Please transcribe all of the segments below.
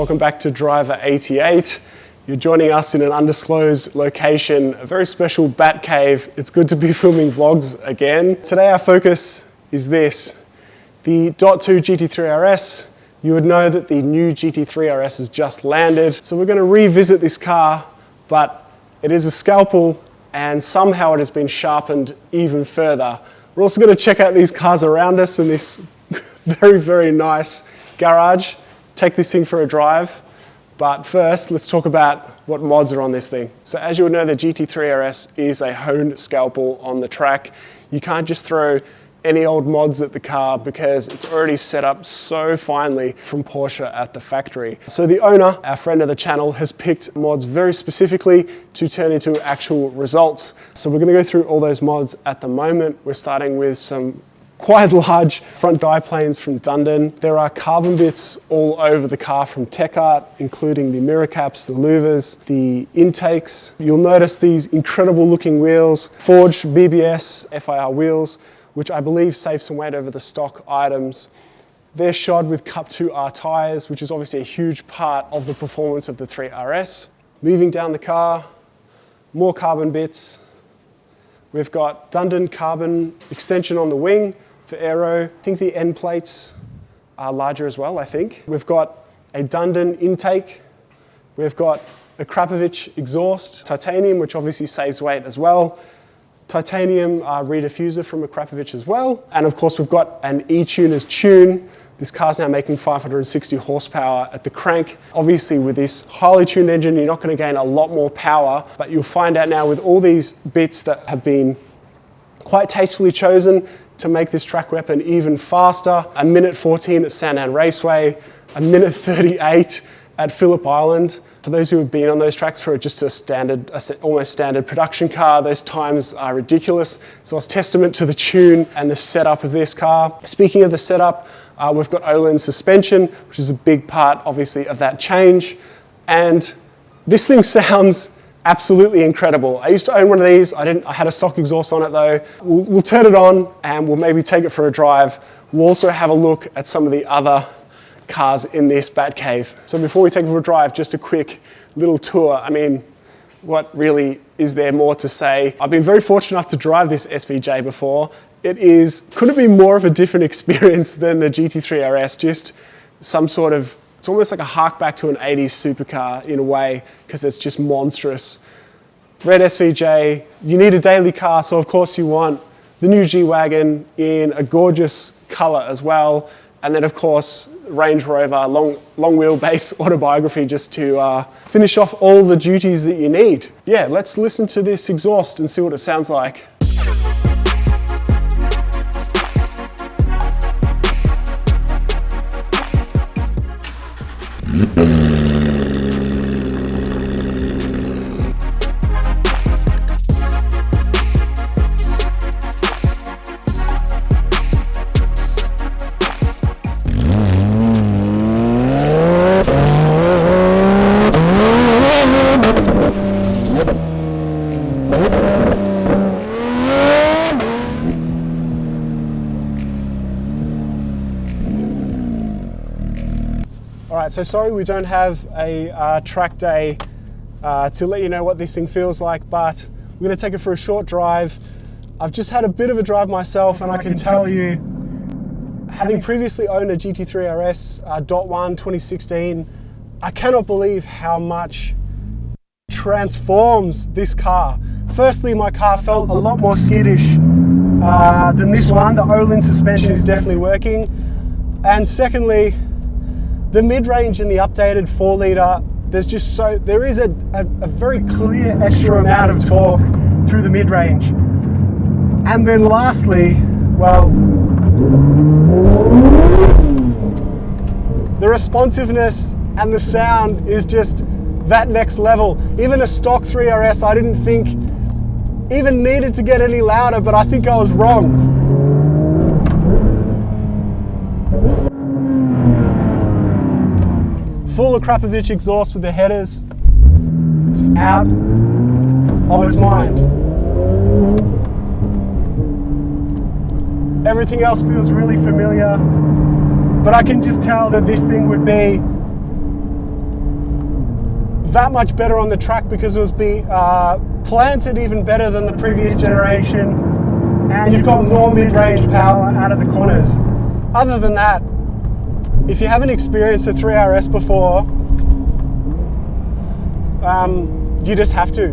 welcome back to Driver 88. You're joining us in an undisclosed location, a very special bat cave. It's good to be filming vlogs again. Today our focus is this, the .2 GT3RS. You would know that the new GT3RS has just landed. So we're going to revisit this car, but it is a Scalpel and somehow it has been sharpened even further. We're also going to check out these cars around us in this very, very nice garage. Take this thing for a drive. But first, let's talk about what mods are on this thing. So as you would know, the GT3RS is a honed Scalpel on the track. You can't just throw any old mods at the car because it's already set up so finely from Porsche at the factory. So the owner, our friend of the channel, has picked mods very specifically to turn into actual results. So we're going to go through all those mods at the moment. We're starting with some quite large front diplanes from Dundon. There are carbon bits all over the car from Tech Art, including the mirror caps, the louvers, the intakes. You'll notice these incredible looking wheels, forged BBS FIR wheels, which I believe save some weight over the stock items. They're shod with Cup 2R tyres, which is obviously a huge part of the performance of the 3RS. Moving down the car, more carbon bits. We've got Dundon carbon extension on the wing for aero. I think the end plates are larger as well, I think. We've got a Dundon intake. We've got Akrapovic exhaust, titanium, which obviously saves weight as well. Titanium rear diffuser from Akrapovic as well. And of course, we've got an Etuners tune. This car's now making 560 horsepower at the crank. Obviously, with this highly tuned engine, you're not going to gain a lot more power, but you'll find out now with all these bits that have been quite tastefully chosen to make this track weapon even faster. A minute 14 at Sandown Raceway, a minute 38 at Phillip Island. For those who have been on those tracks for just a standard, almost standard production car, those times are ridiculous. So it's testament to the tune and the setup of this car. Speaking of the setup, we've got Ohlins suspension, which is a big part, obviously, of that change. And this thing sounds absolutely incredible. I used to own one of these. I had a stock exhaust on it though. We'll turn it on and we'll maybe take it for a drive. We'll also have a look at some of the other cars in this bat cave. So before we take it for a drive, just a quick little tour. I mean, what really is there more to say? I've been very fortunate enough to drive this SVJ before. Couldn't be more of a different experience than the GT3RS, just some sort of, it's almost like a hark back to an 80s supercar in a way, because it's just monstrous. Red SVJ, you need a daily car, so of course you want the new G-Wagon in a gorgeous color as well. And then of course, Range Rover, long wheelbase autobiography just to finish off all the duties that you need. Yeah, let's listen to this exhaust and see what it sounds like. Alright, so sorry we don't have a track day to let you know what this thing feels like, but we're going to take it for a short drive. I've just had a bit of a drive myself and I can tell you, having previously owned a GT3RS .1 2016, I cannot believe how much transforms this car. Firstly, my car felt a lot more skittish than this one. The Ohlins suspension is definitely working. And secondly, the mid-range in the updated 4-litre, there is a very clear extra amount of torque through the mid-range. And then lastly, well, the responsiveness and the sound is just that next level. Even a stock 3RS, I didn't think even needed to get any louder, but I think I was wrong. Full Akrapovic exhaust with the headers. It's out of its mind. Everything else feels really familiar, but I can just tell that this thing would be that much better on the track because it was planted even better than the previous generation, and you've got more mid-range power out of the corners. Other than that, if you haven't experienced a 3RS before, you just have to.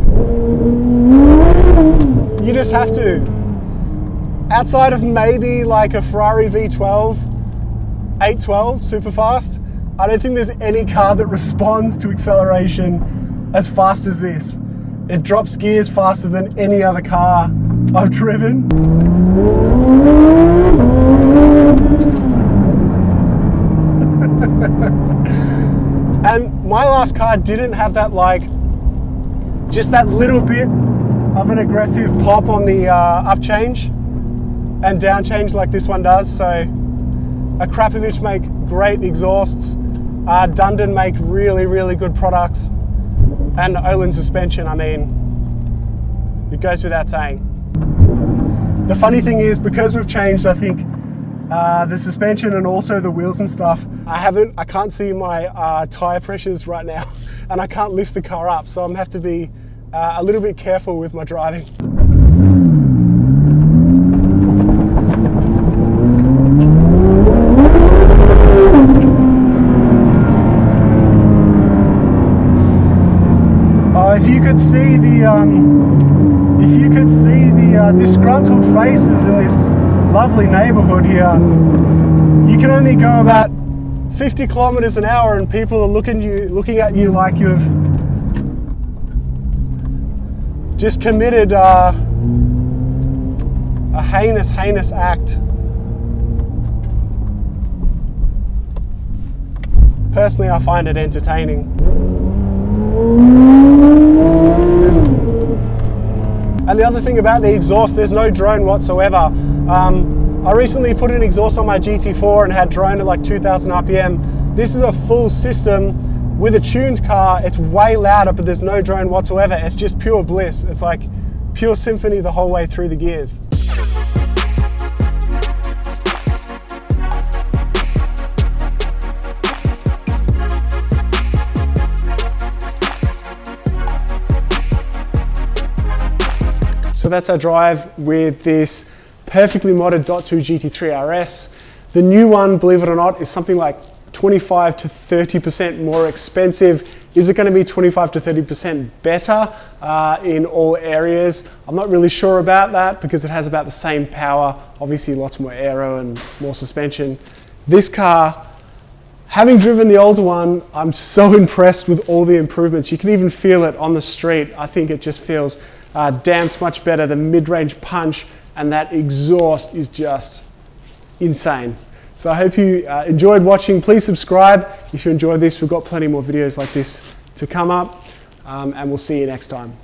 You just have to. Outside of maybe like a Ferrari V12, 812, super fast, I don't think there's any car that responds to acceleration as fast as this. It drops gears faster than any other car I've driven. And my last car didn't have that, like, just that little bit of an aggressive pop on the up change and down change like this one does. So Akrapovic make great exhausts. Dundon make really, really good products. And Ohlins suspension, I mean, it goes without saying. The funny thing is, because we've changed, I think, the suspension and also the wheels and stuff, I can't see my tire pressures right now, and I can't lift the car up, so I'm gonna have to be a little bit careful with my driving. If you could see the disgruntled faces in this lovely neighborhood here. You can only go about 50 kilometers an hour and people are looking at you like you've just committed a heinous act. Personally, I find it entertaining. And the other thing about the exhaust, there's no drone whatsoever. I recently put an exhaust on my GT4 and had drone at like 2000 RPM. This is a full system with a tuned car. It's way louder, but there's no drone whatsoever. It's just pure bliss. It's like pure symphony the whole way through the gears. So that's our drive with this perfectly modded .2 GT3RS. The new one, believe it or not, is something like 25 to 30% more expensive. Is it going to be 25 to 30% better in all areas? I'm not really sure about that because it has about the same power, obviously lots more aero and more suspension. This car, having driven the older one, I'm so impressed with all the improvements. You can even feel it on the street. I think it just feels damped much better. The mid-range punch and that exhaust is just insane. So I hope you enjoyed watching. Please subscribe if you enjoyed this. We've got plenty more videos like this to come up, and we'll see you next time.